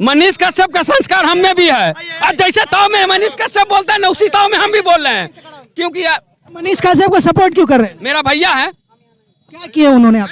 मनीष कश्यप का संस्कार हम में भी है। और जैसे ताव में मनीष कश्यप बोलता है ना, उसी ताव में हम भी बोल रहे हैं। क्योंकि मनीष कश्यप को सपोर्ट क्यों कर रहे हैं? मेरा भैया है। क्या किया उन्होंने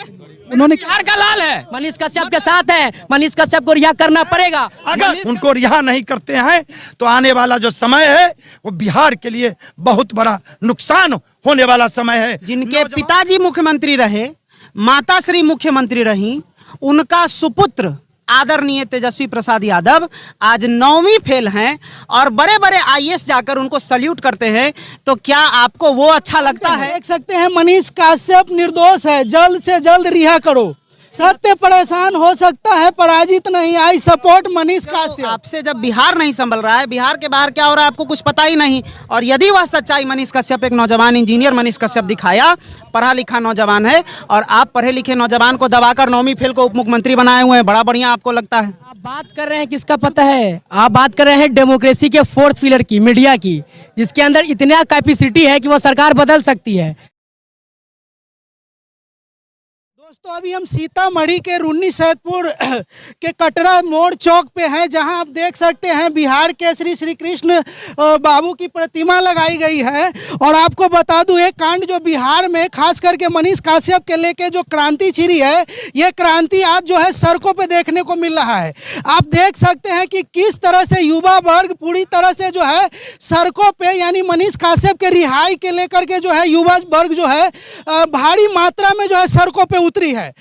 उन्होंने बिहार का लाल है। मनीष कश्यप के साथ है। मनीष कश्यप को रिहा करना पड़ेगा। अगर उनको रिहा नहीं करते हैं तो आने वाला जो समय है वो बिहार के लिए बहुत बड़ा नुकसान होने वाला समय है। जिनके पिताजी मुख्यमंत्री रहे, माताश्री मुख्यमंत्री रही, उनका सुपुत्र आदरणीय तेजस्वी प्रसाद यादव आज 9वीं फेल हैं और बड़े बड़े आईएएस जाकर उनको सल्यूट करते हैं, तो क्या आपको वो अच्छा लगता है? देख सकते हैं मनीष कश्यप निर्दोष है, जल्द से जल्द रिहा करो। सत्य परेशान हो सकता है, पराजित नहीं। I support Manish Kashyap. आपसे जब बिहार नहीं संभल रहा है, बिहार के बाहर क्या हो रहा है आपको कुछ पता ही नहीं। और यदि वह सच्चाई मनीष कश्यप एक नौजवान इंजीनियर मनीष कश्यप दिखाया, पढ़ा लिखा नौजवान है, और आप पढ़े लिखे नौजवान को दबाकर 9वीं फेल को उप मुख्यमंत्री बनाए हुए हैं, बड़ा बढ़िया आपको लगता है। आप बात कर रहे हैं किसका पता है? आप बात कर रहे हैं डेमोक्रेसी के 4th पिलर की, मीडिया की, जिसके अंदर इतना कैपेसिटी है कि वो सरकार बदल सकती है। दोस्तों अभी हम सीतामढ़ी के रुन्नी सैदपुर के कटरा मोड़ चौक पे हैं, जहां आप देख सकते हैं बिहार के श्री कृष्ण बाबू की प्रतिमा लगाई गई है। और आपको बता दूं, एक कांड जो बिहार में खास करके मनीष कश्यप के लेके जो क्रांति छिड़ी है, ये क्रांति आज जो है सड़कों पे देखने को मिल रहा है। आप देख सकते हैं कि किस तरह से युवा वर्ग पूरी तरह से जो है सड़कों पे, यानी मनीष कश्यप के रिहाई के लेकर के जो है युवा वर्ग जो है भारी मात्रा में जो है सड़कों पे उतरी है।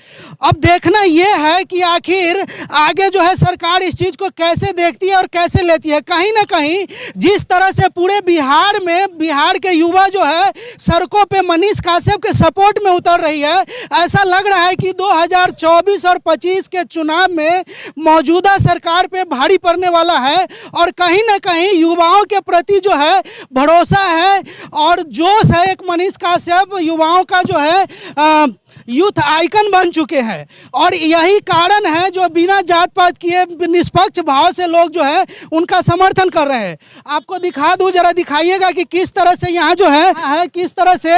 अब देखना यह है कि आखिर आगे जो है सरकार इस चीज को कैसे देखती है और कैसे लेती है। कहीं ना कहीं जिस तरह से पूरे बिहार में बिहार के युवा जो है सड़कों पे मनीष कश्यप के सपोर्ट में उतर रही है, ऐसा लग रहा है कि 2024 और 25 के चुनाव में मौजूदा सरकार पे भारी पड़ने वाला है। और कहीं ना कहीं युवाओं के प्रति जो है भरोसा है और जोश है। एक मनीष कश्यप युवाओं का जो है यूथ आइकन बन चुके हैं, और यही कारण है जो बिना जात पात किए निष्पक्ष भाव से लोग जो है उनका समर्थन कर रहे हैं। आपको दिखा दूं, जरा दिखाइएगा कि किस तरह से यहाँ जो है किस तरह से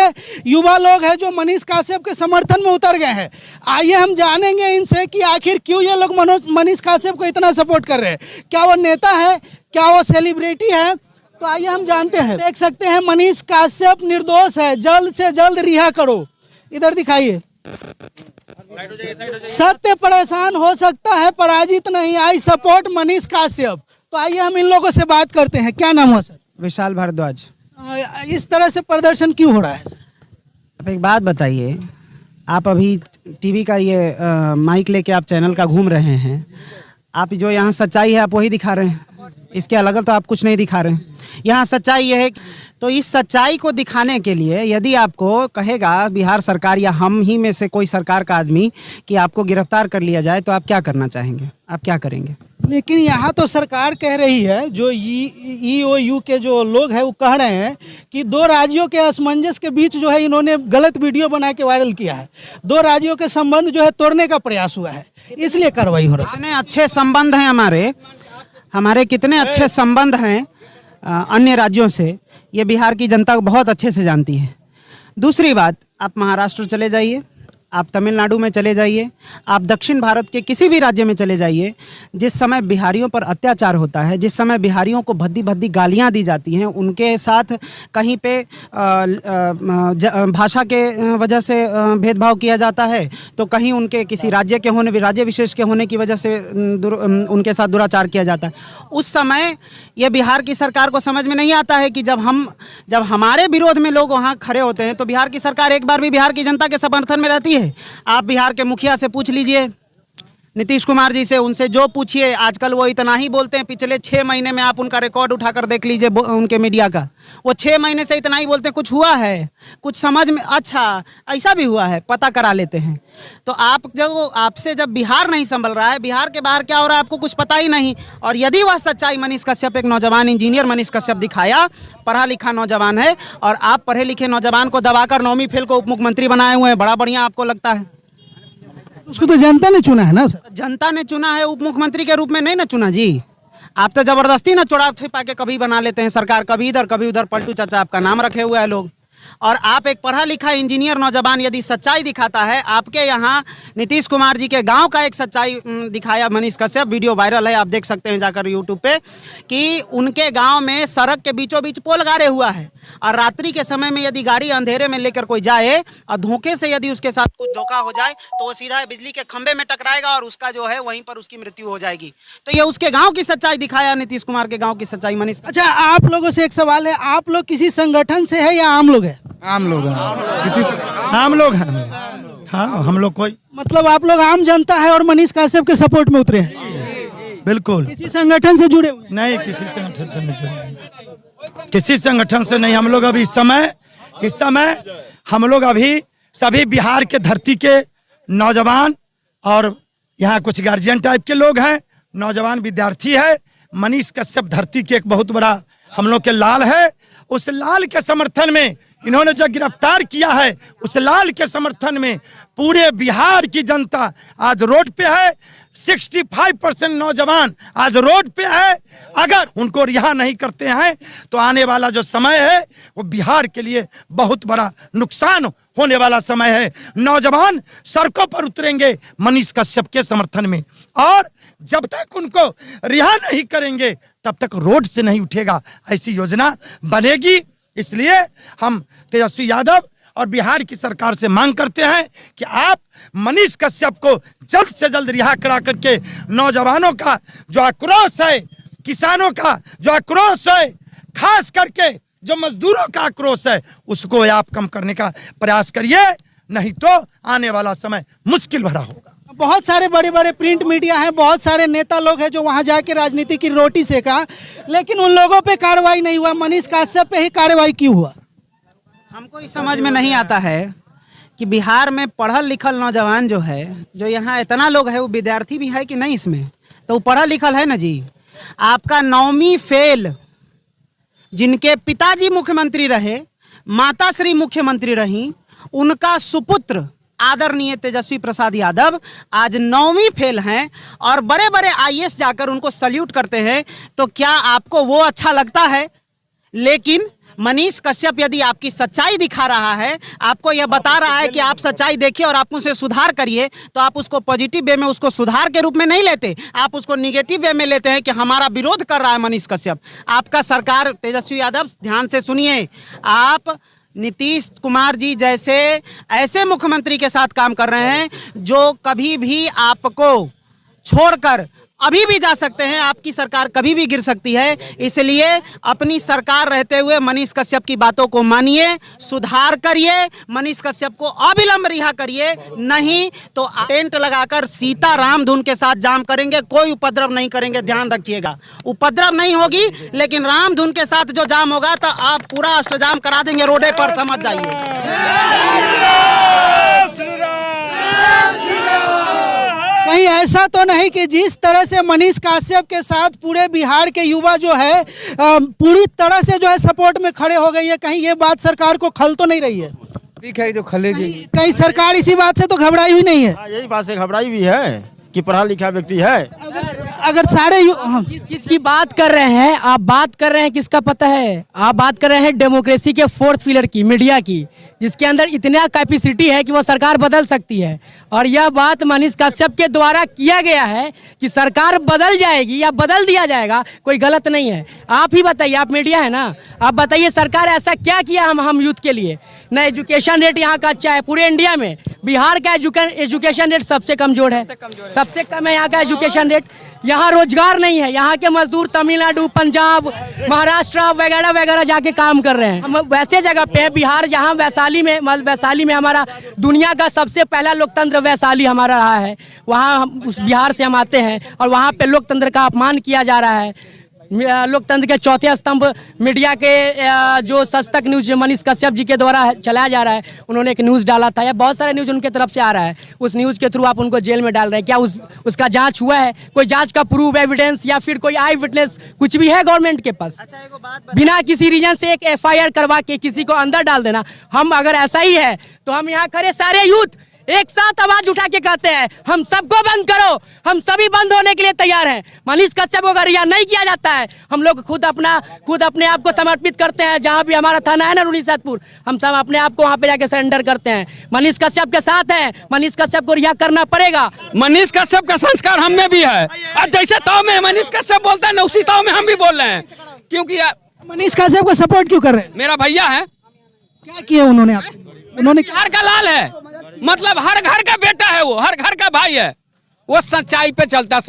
युवा लोग हैं जो मनीष कश्यप के समर्थन में उतर गए हैं। आइए हम जानेंगे इनसे कि आखिर क्यों ये लोग मनीष कश्यप को इतना सपोर्ट कर रहे हैं। क्या वो नेता है, क्या वो सेलिब्रिटी है? तो आइए हम जानते हैं। देख सकते हैं मनीष कश्यप निर्दोष है, जल्द से जल्द रिहा करो। इधर दिखाइए। सत्य परेशान हो सकता है, पराजित नहीं। I support Manish Kashyap. तो आइए हम इन लोगों से बात करते हैं। क्या नाम हुआ सर? विशाल भारद्वाज। इस तरह से प्रदर्शन क्यों हो रहा है सर? अब एक बात बताइए, आप अभी टीवी का ये माइक लेके आप चैनल का घूम रहे हैं, आप जो यहाँ सच्चाई है आप वही दिखा रहे हैं, इसके अलग तो आप कुछ नहीं दिखा रहे हैं। यहाँ सच्चाई ये है, तो इस सच्चाई को दिखाने के लिए यदि आपको कहेगा बिहार सरकार या हम ही में से कोई सरकार का आदमी कि आपको गिरफ्तार कर लिया जाए, तो आप क्या करना चाहेंगे? आप क्या करेंगे? लेकिन यहाँ तो सरकार कह रही है, जो EOU के जो लोग हैं वो कह रहे हैं कि 2 राज्यों के असमंजस के बीच जो है इन्होंने गलत वीडियो बना के वायरल किया है। 2 राज्यों के संबंध जो है तोड़ने का प्रयास हुआ है, इसलिए कार्रवाई हो रही है। कितने अच्छे संबंध हैं हमारे कितने अच्छे संबंध हैं अन्य राज्यों से, ये बिहार की जनता बहुत अच्छे से जानती है। दूसरी बात, आप महाराष्ट्र चले जाइए, आप तमिलनाडु में चले जाइए, आप दक्षिण भारत के किसी भी राज्य में चले जाइए, जिस समय बिहारियों पर अत्याचार होता है, जिस समय बिहारियों को भद्दी भद्दी गालियाँ दी जाती हैं, उनके साथ कहीं पे भाषा के वजह से भेदभाव किया जाता है, तो कहीं उनके किसी राज्य के होने, राज्य विशेष के होने की वजह से उनके साथ दुराचार किया जाता है। उस समय ये बिहार की सरकार को समझ में नहीं आता है कि जब हमारे विरोध में लोग वहाँ खड़े होते हैं तो बिहार की सरकार एक बार भी बिहार की जनता के समर्थन में रहती है। आप बिहार के मुखिया से पूछ लीजिए, नीतीश कुमार जी से, उनसे जो पूछिए, आजकल वो इतना ही बोलते हैं। पिछले 6 महीने में आप उनका रिकॉर्ड उठाकर देख लीजिए उनके मीडिया का, वो 6 महीने से इतना ही बोलते हैं। कुछ हुआ है, कुछ समझ में, अच्छा ऐसा भी हुआ है, पता करा लेते हैं। तो आपसे जब बिहार नहीं संभल रहा है, बिहार के बाहर क्या हो रहा है आपको कुछ पता ही नहीं। और यदि वह सच्चाई मनीष कश्यप एक नौजवान इंजीनियर मनीष कश्यप दिखाया, पढ़ा लिखा नौजवान है, और आप पढ़े लिखे नौजवान को दबाकर 9वीं फेल को उप मुख्यमंत्री बनाए हुए हैं, बड़ा बढ़िया आपको लगता है। उसको तो जनता ने चुना है ना सर? जनता ने चुना है, उप मुख्यमंत्री के रूप में नहीं ना चुना जी। आप तो जबरदस्ती ना चुरा छिपा के कभी बना लेते हैं सरकार, कभी इधर कभी उधर। पलटू चाचा आपका नाम रखे हुए हैं लोग। और आप एक पढ़ा लिखा इंजीनियर नौजवान यदि सच्चाई दिखाता है, आपके यहाँ नीतीश कुमार जी के गांव का एक सच्चाई दिखाया मनीष कश्यप, वीडियो वायरल है, आप देख सकते हैं जाकर यूट्यूब पे, कि उनके गांव में सड़क के बीचों बीच पोल गाड़े हुआ है और रात्रि के समय में यदि गाड़ी अंधेरे में लेकर कोई जाए और धोखे से यदि उसके साथ कुछ धोखा हो जाए तो वो सीधा बिजली के खंभे में टकराएगा और उसका जो है वहीं पर उसकी मृत्यु हो जाएगी। तो ये उसके गांव की सच्चाई दिखाया, नीतीश कुमार के गांव की सच्चाई मनीष। अच्छा, आप लोगों से एक सवाल है, आप लोग किसी संगठन से है या आम लोग है? आम लोग हैं, आम लोग हैं। हाँ, हम लोग कोई मतलब आप लोग आम जनता है और मनीष काश्यप के सपोर्ट में उतरे हैं? बिल्कुल किसी संगठन से जुड़े हुए? नहीं, किसी संगठन से नहीं जुड़े, किसी संगठन से नहीं। हम लोग अभी इस समय हम लोग अभी सभी बिहार के धरती के नौजवान और यहाँ कुछ गार्जियन टाइप के लोग हैं, नौजवान विद्यार्थी है। मनीष कश्यप धरती के एक बहुत बड़ा हम लोग के लाल है। उस लाल के समर्थन में इन्होंने जो गिरफ्तार किया है, उस लाल के समर्थन में पूरे बिहार की जनता आज रोड पे है। 65% नौजवान आज रोड पे है। अगर उनको रिहा नहीं करते हैं तो आने वाला जो समय है वो बिहार के लिए बहुत बड़ा नुकसान होने वाला समय है। नौजवान सड़कों पर उतरेंगे मनीष कश्यप के समर्थन में, और जब तक उनको रिहा नहीं करेंगे तब तक रोड से नहीं उठेगा। ऐसी योजना बनेगी। इसलिए हम तेजस्वी यादव और बिहार की सरकार से मांग करते हैं कि आप मनीष कश्यप को जल्द से जल्द रिहा करा करके नौजवानों का जो आक्रोश है, किसानों का जो आक्रोश है, खास करके जो मजदूरों का आक्रोश है, उसको आप कम करने का प्रयास करिए, नहीं तो आने वाला समय मुश्किल भरा होगा। बहुत सारे बड़े बड़े प्रिंट मीडिया हैं, बहुत सारे नेता लोग हैं जो वहां जाके राजनीति की रोटी सेका, लेकिन उन लोगों पे कार्रवाई नहीं हुआ, मनीष काश्यप पे ही कार्रवाई क्यों हुआ? हमको इस समझ में नहीं आता है कि बिहार में पढ़ल लिखल नौजवान जो है, जो यहाँ इतना लोग है, वो विद्यार्थी भी है कि नहीं इसमें? तो वो पढ़ा लिखल है ना जी। आपका 9वीं फेल, जिनके पिताजी मुख्यमंत्री रहे, माताश्री मुख्यमंत्री रही, उनका सुपुत्र आदरणीय तेजस्वी प्रसाद यादव आज 9वीं फेल हैं और बड़े बड़े आईएएस जाकर उनको सल्यूट करते हैं। तो क्या आपको वो अच्छा लगता है? लेकिन मनीष कश्यप यदि आपकी सच्चाई दिखा रहा है, आपको यह बता रहा है कि आप सच्चाई देखिए और आप उसे सुधार करिए, तो आप उसको पॉजिटिव वे में, उसको सुधार के रूप में नहीं लेते, आप उसको निगेटिव वे में लेते हैं कि हमारा विरोध कर रहा है मनीष कश्यप। आपका सरकार, तेजस्वी यादव ध्यान से सुनिए, आप नीतीश कुमार जी जैसे ऐसे मुख्यमंत्री के साथ काम कर रहे हैं जो कभी भी आपको छोड़कर अभी भी जा सकते हैं। आपकी सरकार कभी भी गिर सकती है। इसलिए अपनी सरकार रहते हुए मनीष कश्यप की बातों को मानिए, सुधार करिए, मनीष कश्यप को अविलंब रिहा करिए, नहीं तो टेंट लगाकर सीताराम धुन के साथ जाम करेंगे, कोई उपद्रव नहीं करेंगे। ध्यान रखिएगा, उपद्रव नहीं होगी, लेकिन राम धुन के साथ जो जाम होगा तो आप पूरा अष्टजाम करा देंगे रोडे पर, समझ जाइए। कहीं ऐसा तो नहीं कि जिस तरह से मनीष काश्यप के साथ पूरे बिहार के युवा जो है पूरी तरह से जो है सपोर्ट में खड़े हो गई है, कहीं ये बात सरकार को खल तो नहीं रही है? ठीक है, जो खलेगी कहीं सरकार इसी बात से तो घबराई हुई नहीं है? यही बात से घबराई भी है कि पढ़ा लिखा व्यक्ति है। अगर सारे जिस चीज की बात कर रहे हैं, आप बात कर रहे हैं किसका पता है? आप बात कर रहे हैं डेमोक्रेसी के 4th पिलर की, मीडिया की, जिसके अंदर इतना कैपेसिटी है कि वो सरकार बदल सकती है। और यह बात मनीष कश्यप के द्वारा किया गया है कि सरकार बदल जाएगी या बदल दिया जाएगा, कोई गलत नहीं है। आप ही बताइए, आप मीडिया है ना, आप बताइए सरकार ऐसा क्या किया हम यूथ के लिए? ना एजुकेशन रेट यहाँ का अच्छा है, पूरे इंडिया में बिहार का एजुकेशन रेट सबसे कमजोर है, सबसे कम है यहाँ का एजुकेशन रेट। यहाँ रोजगार नहीं है, यहाँ के मजदूर तमिलनाडु, पंजाब, महाराष्ट्र वगैरह वगैरह जाके काम कर रहे हैं। हम वैसे जगह पे बिहार जहाँ वैशाली में हमारा दुनिया का सबसे पहला लोकतंत्र वैशाली हमारा रहा है, वहाँ हम उस बिहार से हम आते हैं और वहाँ पे लोकतंत्र का अपमान किया जा रहा है। लोकतंत्र के चौथे स्तंभ मीडिया के जो सच तक न्यूज मनीष कश्यप जी के द्वारा चलाया जा रहा है, उन्होंने एक न्यूज़ डाला था या बहुत सारे न्यूज़ उनके तरफ से आ रहा है, उस न्यूज़ के थ्रू आप उनको जेल में डाल रहे हैं। क्या उसका जांच हुआ है? कोई जांच का प्रूफ, एविडेंस या फिर कोई आई विटनेस कुछ भी है गवर्नमेंट के पास? बिना किसी रीजन से एक FIR करवा के किसी को अंदर डाल देना। हम अगर ऐसा ही है तो हम यहाँ खड़े सारे यूथ एक साथ आवाज उठा के कहते हैं हम सबको बंद करो, हम सभी बंद होने के लिए तैयार हैं। मनीष कश्यप को अगर रिहा नहीं किया जाता है, हम लोग खुद अपने आप को समर्पित करते हैं। जहां भी हमारा थाना है ना रूनी सैदपुर, हम सब अपने आप को वहां पे जाके सरेंडर करते हैं। मनीष कश्यप के साथ हैं, मनीष कश्यप को रिहा करना पड़ेगा। मनीष कश्यप का संस्कार हम में भी है। और जैसे ताव में मनीष कश्यप बोलता है ना, उसी ताव में हम भी बोल रहे हैं। क्योंकि मनीष कश्यप को सपोर्ट क्यों कर रहे हैं? मेरा भैया है, क्या किया उन्होंने आपको? उन्होंने बिहार का लाल है, मतलब हर घर का बेटा है, वो हर घर का भाई है, वो सच्चाई पे चलता है।